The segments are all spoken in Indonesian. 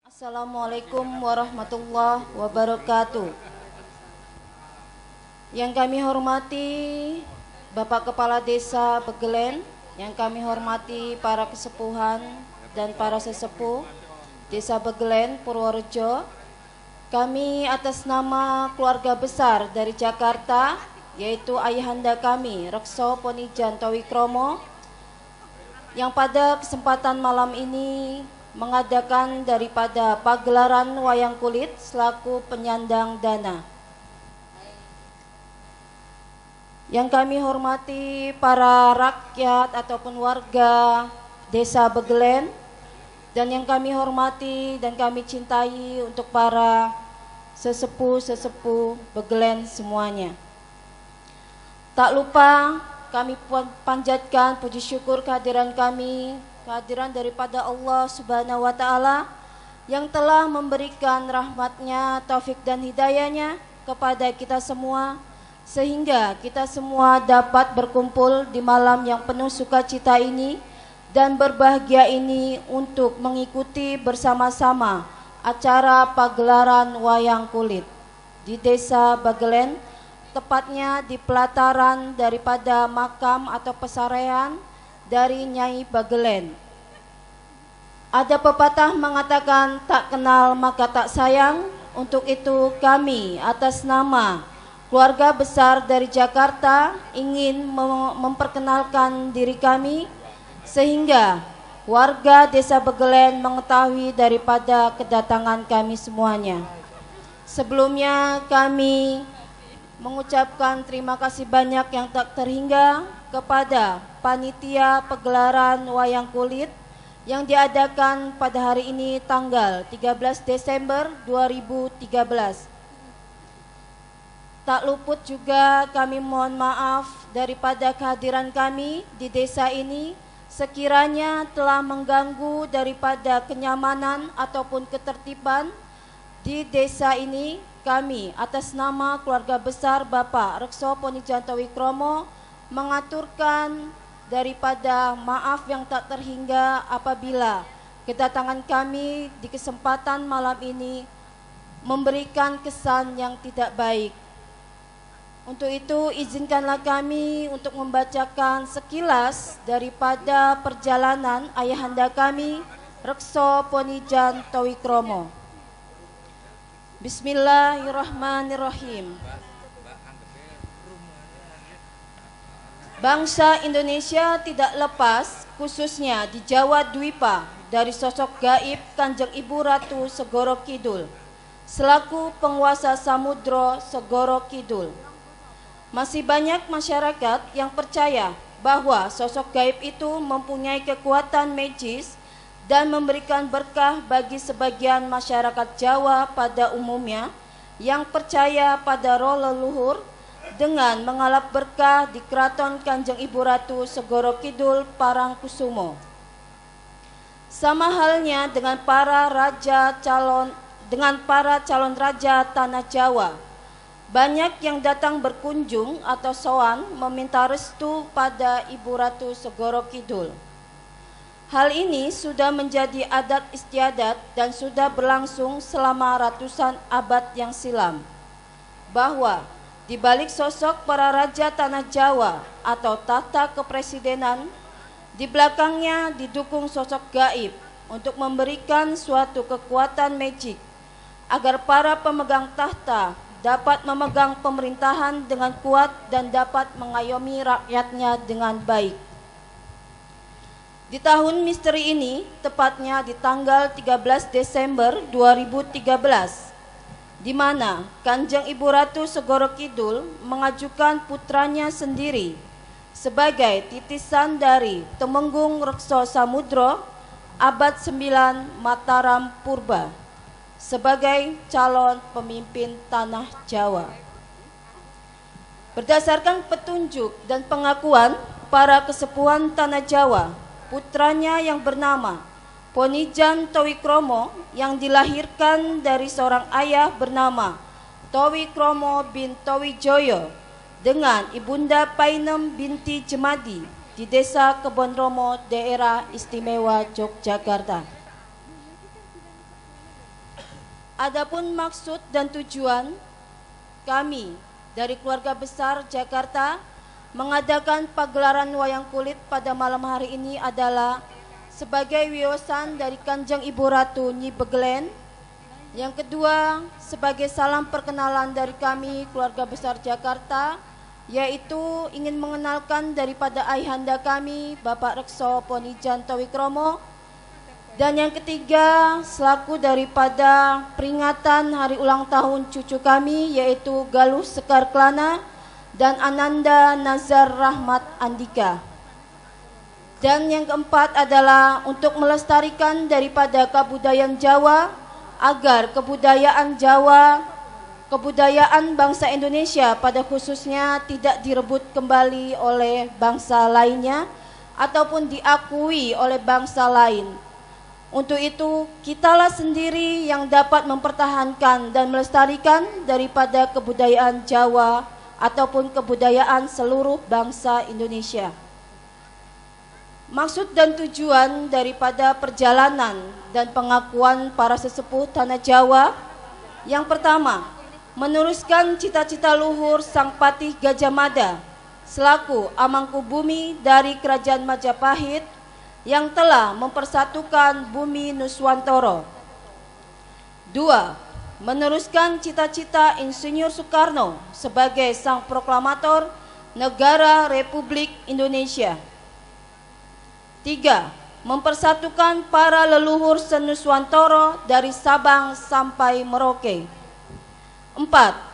Assalamualaikum warahmatullahi wabarakatuh. Yang kami hormati Bapak Kepala Desa Begelen, yang kami hormati para kesepuhan dan para sesepuh Desa Begelen, Purworejo. Kami atas nama keluarga besar dari Jakarta, yaitu ayahanda kami Rekso Ponijan Towikromo, yang pada kesempatan malam ini mengadakan daripada pagelaran wayang kulit selaku penyandang dana. Yang kami hormati para rakyat ataupun warga Desa Begelen, dan yang kami hormati dan kami cintai untuk para sesepuh-sesepuh Begelen semuanya. Tak lupa kami panjatkan puji syukur kehadiran kami, kehadiran daripada Allah Subhanahu wa Ta'ala yang telah memberikan rahmatnya, taufik dan hidayahnya kepada kita semua, sehingga kita semua dapat berkumpul di malam yang penuh sukacita ini dan berbahagia ini untuk mengikuti bersama-sama acara pagelaran wayang kulit di Desa Begelen, tepatnya di pelataran daripada makam atau pesarean dari Nyai Begelen. Ada pepatah mengatakan tak kenal maka tak sayang. Untuk itu kami atas nama keluarga besar dari Jakarta ingin memperkenalkan diri kami, sehingga warga Desa Begelen mengetahui daripada kedatangan kami semuanya. Sebelumnya kami mengucapkan terima kasih banyak yang tak terhingga kepada panitia pagelaran wayang kulit yang diadakan pada hari ini tanggal 13 Desember 2013. Tak luput juga kami mohon maaf daripada kehadiran kami di desa ini sekiranya telah mengganggu daripada kenyamanan ataupun ketertiban di desa ini. Kami atas nama keluarga besar Bapak Rekso Ponijan Towikromo mengaturkan daripada maaf yang tak terhingga apabila kedatangan kami di kesempatan malam ini memberikan kesan yang tidak baik. Untuk itu izinkanlah kami untuk membacakan sekilas daripada perjalanan ayahanda kami Rekso Ponijan Towikromo. Bismillahirrahmanirrahim. Bangsa Indonesia tidak lepas, khususnya di Jawa Dwipa, dari sosok gaib Kanjeng Ibu Ratu Segoro Kidul selaku penguasa Samudro Segoro Kidul. Masih banyak masyarakat yang percaya bahwa sosok gaib itu mempunyai kekuatan magis dan memberikan berkah bagi sebagian masyarakat Jawa pada umumnya yang percaya pada roh leluhur dengan mengalap berkah di Keraton Kanjeng Ibu Ratu Segoro Kidul Parangkusumo. Sama halnya dengan para calon raja tanah Jawa, banyak yang datang berkunjung atau sowan meminta restu pada Ibu Ratu Segoro Kidul. Hal ini sudah menjadi adat istiadat dan sudah berlangsung selama ratusan abad yang silam, bahwa di balik sosok para raja tanah Jawa atau tata kepresidenan, di belakangnya didukung sosok gaib untuk memberikan suatu kekuatan magik agar para pemegang tahta dapat memegang pemerintahan dengan kuat dan dapat mengayomi rakyatnya dengan baik. Di tahun misteri ini, tepatnya di tanggal 13 Desember 2013, di mana Kanjeng Ibu Ratu Segoro Kidul mengajukan putranya sendiri sebagai titisan dari Temenggung Rekso Samudro abad 9 Mataram Purba sebagai calon pemimpin tanah Jawa. Berdasarkan petunjuk dan pengakuan para kesepuhan tanah Jawa, putranya yang bernama Ponijan Towikromo yang dilahirkan dari seorang ayah bernama Towikromo bin Towijoyo dengan ibunda Painem binti Jemadi di Desa Kebonromo, daerah istimewa Yogyakarta. Adapun maksud dan tujuan kami dari keluarga besar Jakarta mengadakan pagelaran wayang kulit pada malam hari ini adalah sebagai wiyosan dari Kanjeng Ibu Ratu Nyi Begelen. Yang kedua, sebagai salam perkenalan dari kami keluarga besar Jakarta, yaitu ingin mengenalkan daripada ayahanda kami Bapak Rekso Poni Janto Wikromo. Dan yang ketiga, selaku daripada peringatan hari ulang tahun cucu kami, yaitu Galuh Sekar Klana dan Ananda Nazar Rahmat Andika. Dan yang keempat adalah untuk melestarikan daripada kebudayaan Jawa, agar kebudayaan Jawa, kebudayaan bangsa Indonesia pada khususnya tidak direbut kembali oleh bangsa lainnya ataupun diakui oleh bangsa lain. Untuk itu, kitalah sendiri yang dapat mempertahankan dan melestarikan daripada kebudayaan Jawa ataupun kebudayaan seluruh bangsa Indonesia. Maksud dan tujuan daripada perjalanan dan pengakuan para sesepuh tanah Jawa, yang pertama, meneruskan cita-cita luhur Sang Patih Gajah Mada selaku Amangkubumi dari Kerajaan Majapahit yang telah mempersatukan bumi Nuswantoro. 2. Meneruskan cita-cita Insinyur Soekarno sebagai sang proklamator negara Republik Indonesia. 3. Mempersatukan para leluhur senuswantoro dari Sabang sampai Merauke. 4.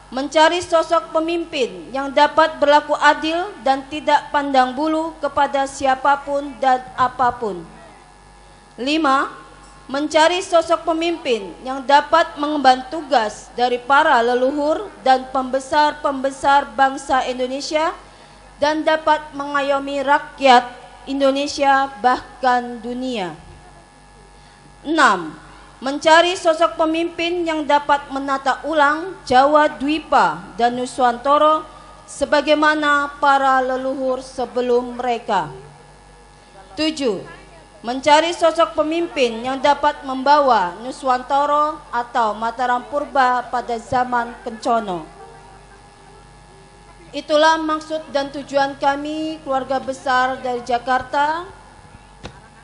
Mencari sosok pemimpin yang dapat berlaku adil dan tidak pandang bulu kepada siapapun dan apapun. 5. Mencari sosok pemimpin yang dapat mengemban tugas dari para leluhur dan pembesar-pembesar bangsa Indonesia dan dapat mengayomi rakyat Indonesia bahkan dunia. 6. Mencari sosok pemimpin yang dapat menata ulang Jawa Dwipa dan Nuswantoro sebagaimana para leluhur sebelum mereka. 7. Mencari sosok pemimpin yang dapat membawa Nuswantoro atau Mataram Purba pada zaman Kencono. Itulah maksud dan tujuan kami keluarga besar dari Jakarta.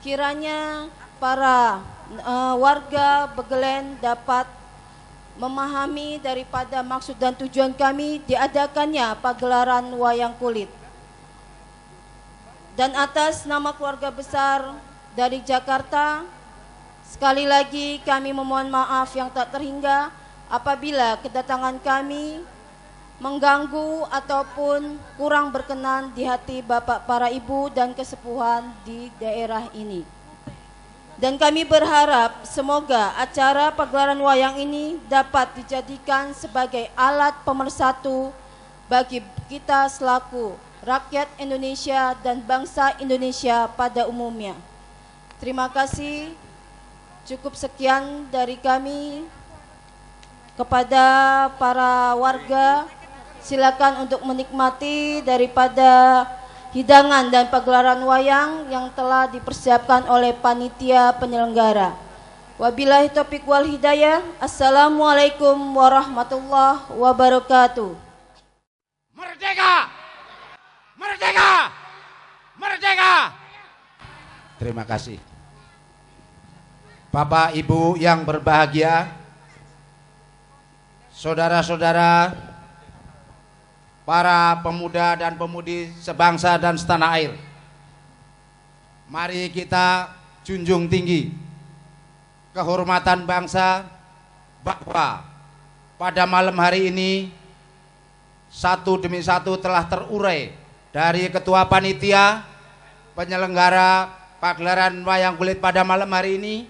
Kiranya para warga Begelen dapat memahami daripada maksud dan tujuan kami diadakannya pagelaran wayang kulit. Dan atas nama keluarga besar dari Jakarta, sekali lagi kami memohon maaf yang tak terhingga apabila kedatangan kami mengganggu ataupun kurang berkenan di hati Bapak para Ibu dan kesepuhan di daerah ini. Dan kami berharap semoga acara pagelaran wayang ini dapat dijadikan sebagai alat pemersatu bagi kita selaku rakyat Indonesia dan bangsa Indonesia pada umumnya. Terima kasih. Cukup sekian dari kami. Kepada para warga, silakan untuk menikmati daripada hidangan dan pagelaran wayang yang telah dipersiapkan oleh panitia penyelenggara. Wabillahi taufiq wal hidayah. Assalamualaikum warahmatullahi wabarakatuh. Merdeka! Merdeka! Merdeka! Terima kasih. Bapak Ibu yang berbahagia, saudara-saudara, para pemuda dan pemudi sebangsa dan setanah air, mari kita junjung tinggi kehormatan bangsa, bahwa pada malam hari ini satu demi satu telah terurai dari ketua panitia penyelenggara pagelaran wayang kulit pada malam hari ini,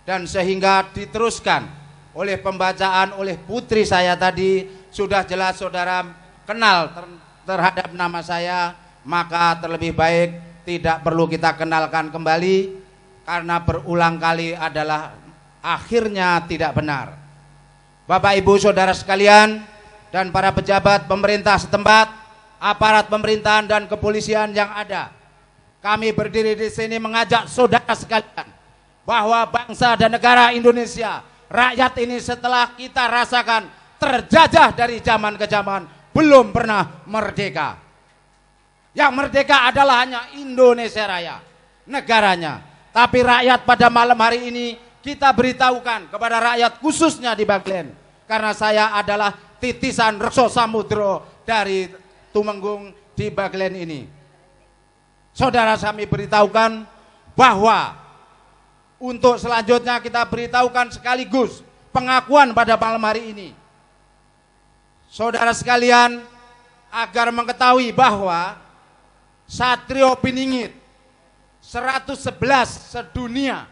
dan sehingga diteruskan oleh pembacaan oleh putri saya tadi, sudah jelas saudara kenal terhadap nama saya, maka terlebih baik tidak perlu kita kenalkan kembali karena berulang kali adalah akhirnya tidak benar. Bapak Ibu saudara sekalian dan para pejabat pemerintah setempat, aparat pemerintahan dan kepolisian yang ada, kami berdiri di sini mengajak saudara sekalian bahwa bangsa dan negara Indonesia rakyat ini setelah kita rasakan terjajah dari zaman ke zaman belum pernah merdeka. Yang merdeka adalah hanya Indonesia Raya, negaranya. Tapi rakyat pada malam hari ini kita beritahukan kepada rakyat khususnya di Baglen, karena saya adalah titisan Rekso Samudro dari Tumenggung di Baglen ini. Saudara, kami beritahukan bahwa untuk selanjutnya kita beritahukan sekaligus pengakuan pada malam hari ini. Saudara sekalian, agar mengetahui bahwa Satrio Piningit 111 sedunia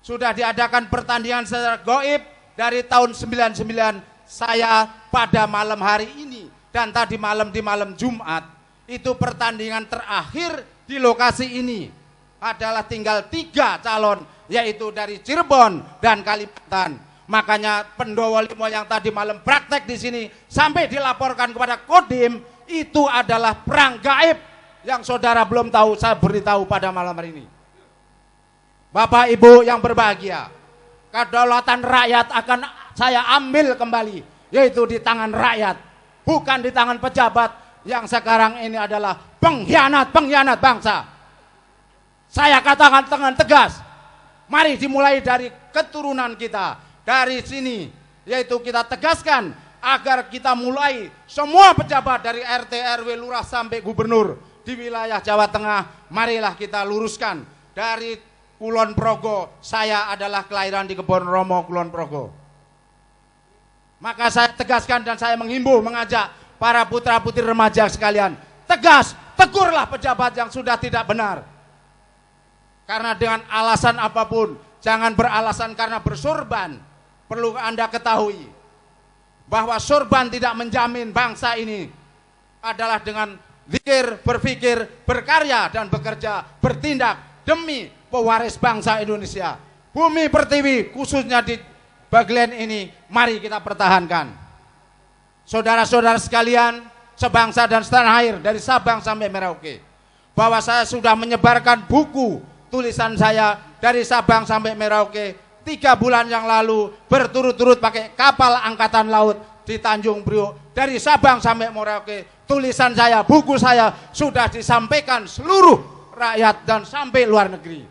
sudah diadakan pertandingan secara gaib dari tahun 99. Saya pada malam hari ini dan tadi malam di malam Jumat itu pertandingan terakhir di lokasi ini adalah tinggal 3 calon, yaitu dari Cirebon dan Kalimantan. Makanya Pendowo Limo yang tadi malam praktek di sini sampai dilaporkan kepada Kodim, itu adalah perang gaib yang saudara belum tahu, saya beritahu pada malam hari ini. Bapak Ibu yang berbahagia, kedaulatan rakyat akan saya ambil kembali, yaitu di tangan rakyat, bukan di tangan pejabat yang sekarang ini adalah pengkhianat bangsa. Saya katakan dengan tegas, mari dimulai dari keturunan kita, dari sini, yaitu kita tegaskan agar kita mulai semua pejabat dari RT, RW, lurah sampai gubernur di wilayah Jawa Tengah, marilah kita luruskan. Dari Kulon Progo, saya adalah kelahiran di Kebon Romo, Kulon Progo. Maka saya tegaskan dan saya menghimbau, mengajak para putra-putri remaja sekalian, tegas, tegurlah pejabat yang sudah tidak benar. Karena dengan alasan apapun, jangan beralasan karena bersorban. Perlu Anda ketahui bahwa sorban tidak menjamin bangsa ini adalah dengan zikir, berpikir, berkarya dan bekerja, bertindak demi pewaris bangsa Indonesia. Bumi Pertiwi khususnya di Baglen ini mari kita pertahankan. Saudara-saudara sekalian, sebangsa dan setanah air dari Sabang sampai Merauke, bahwa saya sudah menyebarkan buku tulisan saya dari Sabang sampai Merauke 3 bulan yang lalu, berturut-turut pakai kapal angkatan laut di Tanjung Priok dari Sabang sampai Merauke. Tulisan saya, buku saya sudah disampaikan seluruh rakyat dan sampai luar negeri.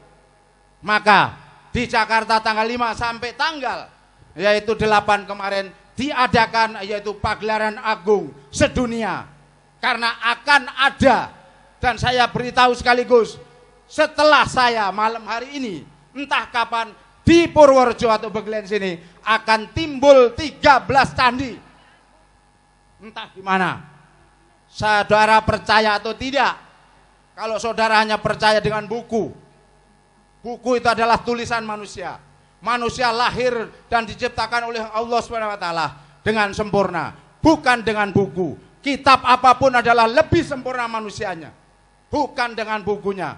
Maka di Jakarta tanggal 5 sampai tanggal yaitu 8 kemarin diadakan yaitu pagelaran agung sedunia, karena akan ada, dan saya beritahu sekaligus setelah saya malam hari ini, entah kapan di Purworejo atau Baglen sini akan timbul 13 candi. Entah gimana, saudara percaya atau tidak. Kalau saudara hanya percaya dengan buku, buku itu adalah tulisan manusia. Manusia lahir dan diciptakan oleh Allah SWT dengan sempurna, bukan dengan buku. Kitab apapun adalah lebih sempurna manusianya, bukan dengan bukunya.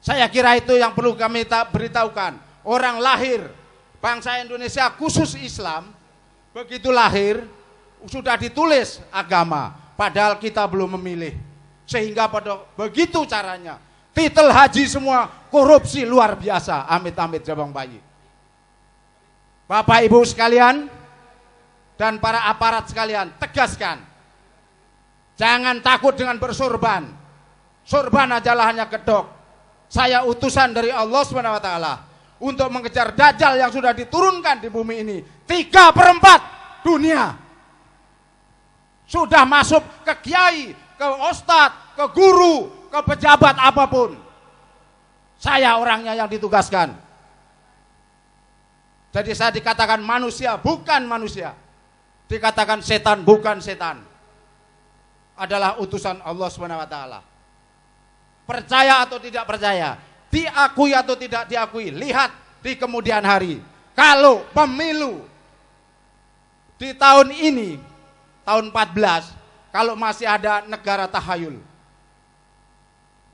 Saya kira itu yang perlu kami beritahukan. Orang lahir, bangsa Indonesia khusus Islam, begitu lahir sudah ditulis agama, padahal kita belum memilih. Sehingga pada begitu caranya, titel haji semua korupsi luar biasa, amit-amit jabang bayi. Bapak Ibu sekalian dan para aparat sekalian, tegaskan, jangan takut dengan bersorban. Sorban adalah hanya kedok. Saya utusan dari Allah SWT untuk mengejar Dajjal yang sudah diturunkan di bumi ini. 3/4 dunia sudah masuk ke kiai, ke ustadz, ke guru, ke pejabat apapun. Saya orangnya yang ditugaskan. Jadi saya dikatakan manusia bukan manusia, dikatakan setan bukan setan, adalah utusan Allah SWT. Percaya atau tidak percaya, diakui atau tidak diakui, lihat di kemudian hari. Kalau pemilu di tahun ini, tahun 14, kalau masih ada negara tahayul,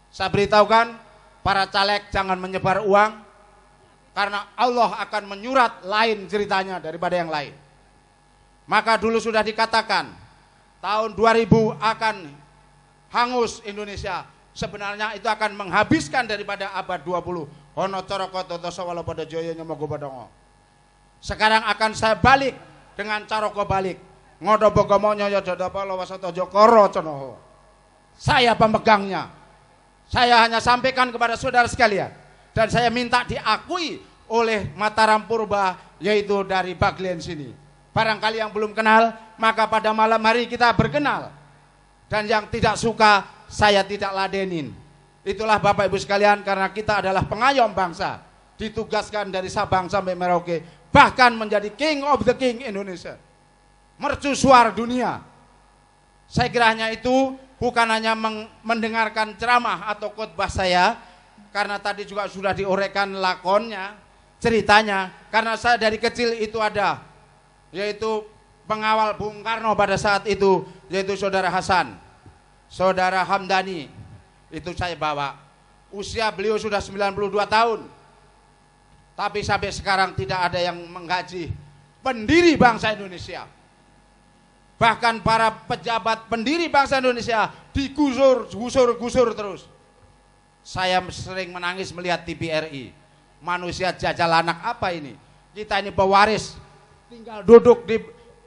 saya beritahukan para caleg jangan menyebar uang, karena Allah akan menyurat lain ceritanya daripada yang lain. Maka dulu sudah dikatakan tahun 2000 akan hangus Indonesia. Sebenarnya itu akan menghabiskan daripada abad 20. Hono coroko toto sawalo pada joyo nyomogo badongo. Sekarang akan saya balik dengan caroko balik. Ngodobogomo nyoyo jodopo lowasoto jokoro conoho. Saya pemegangnya. Saya hanya sampaikan kepada saudara sekalian. Dan saya minta diakui oleh Mataram Purba, yaitu dari Baglen sini. Barangkali yang belum kenal, maka pada malam hari kita berkenal. Dan yang tidak suka, saya tidak ladenin. Itulah Bapak Ibu sekalian, karena kita adalah pengayom bangsa. Ditugaskan dari Sabang sampai Merauke, bahkan menjadi King of the King Indonesia. Mercusuar dunia. Saya kira hanya itu, bukan hanya mendengarkan ceramah atau khotbah saya, karena tadi juga sudah diuraikan lakonnya, ceritanya, karena saya dari kecil itu ada, yaitu pengawal Bung Karno pada saat itu, yaitu saudara Hasan, saudara Hamdani, itu saya bawa. Usia beliau sudah 92 tahun, tapi sampai sekarang tidak ada yang menggaji pendiri bangsa Indonesia. Bahkan para pejabat pendiri bangsa Indonesia digusur terus. Saya sering menangis melihat TVRI. Manusia jajal anak apa ini? Kita ini pewaris, tinggal duduk di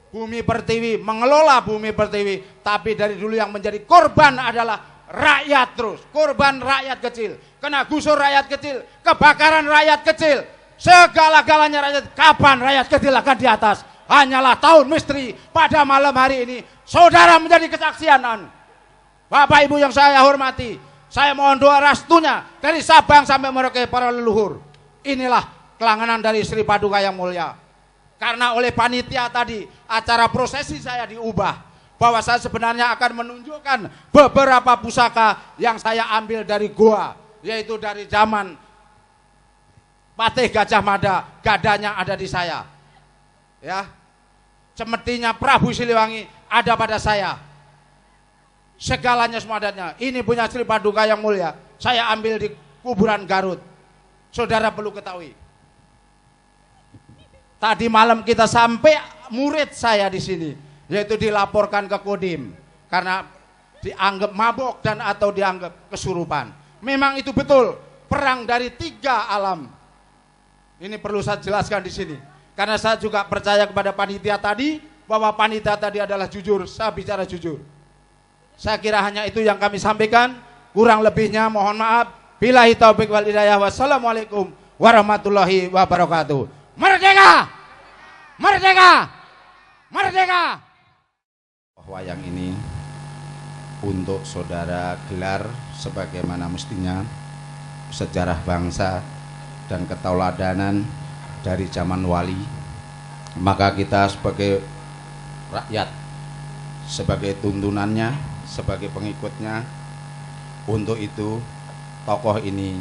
bumi pertiwi, mengelola bumi pertiwi, tapi dari dulu yang menjadi korban adalah rakyat terus. Korban rakyat kecil, kena gusur rakyat kecil, kebakaran rakyat kecil, segala-galanya rakyat. Kapan rakyat kecil akan di atas? Hanyalah tahun misteri. Pada malam hari ini saudara menjadi kesaksian. Bapak Ibu yang saya hormati, saya mohon doa restunya dari Sabang sampai Merauke para leluhur. Inilah kelangenan dari Sri Paduka yang mulia. Karena oleh panitia tadi acara prosesi saya diubah, bahwa saya sebenarnya akan menunjukkan beberapa pusaka yang saya ambil dari goa, yaitu dari zaman Patih Gajah Mada. Gadanya ada di saya, ya, cemetinya Prabu Siliwangi ada pada saya, segalanya semua adanya. Ini punya Sri Paduka yang mulia, saya ambil di kuburan Garut. Saudara perlu ketahui, tadi malam kita sampai murid saya di sini, yaitu dilaporkan ke Kodim karena dianggap mabok dan atau dianggap kesurupan. Memang itu betul, perang dari 3 alam. Ini perlu saya jelaskan di sini, karena saya juga percaya kepada panitia tadi, bahwa panitia tadi adalah jujur, saya bicara jujur. Saya kira hanya itu yang kami sampaikan, kurang lebihnya mohon maaf. Billahi taufiq wal hidayah. Wassalamualaikum warahmatullahi wabarakatuh. Merdeka! Merdeka! Merdeka! Wayang ini untuk saudara gelar sebagaimana mestinya, sejarah bangsa dan ketauladanan dari zaman wali. Maka kita sebagai rakyat, sebagai tuntunannya, sebagai pengikutnya, untuk itu tokoh ini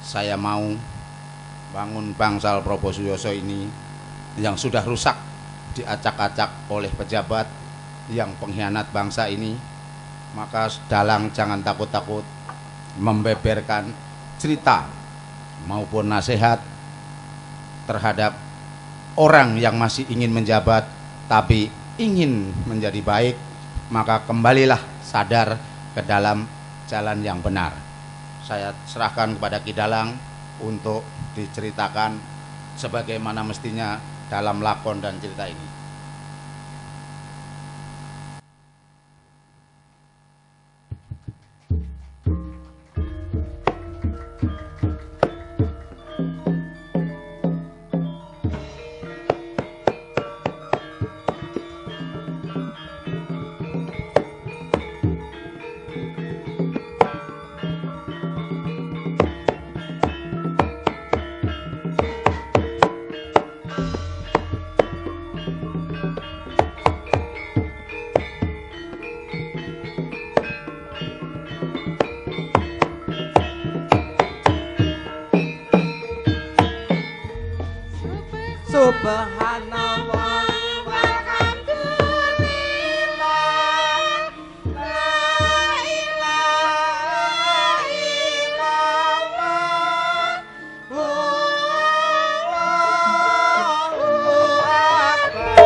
saya mau bangun bangsal Probosuyoso ini yang sudah rusak diacak-acak oleh pejabat yang pengkhianat bangsa ini. Maka dalang jangan takut-takut membeberkan cerita maupun nasihat terhadap orang yang masih ingin menjabat tapi ingin menjadi baik. Maka kembalilah sadar ke dalam jalan yang benar. Saya serahkan kepada Ki Dalang untuk diceritakan sebagaimana mestinya dalam lakon dan cerita ini. Subhanallah walhamdulillah, la ilaha illallah, Allahu akbar.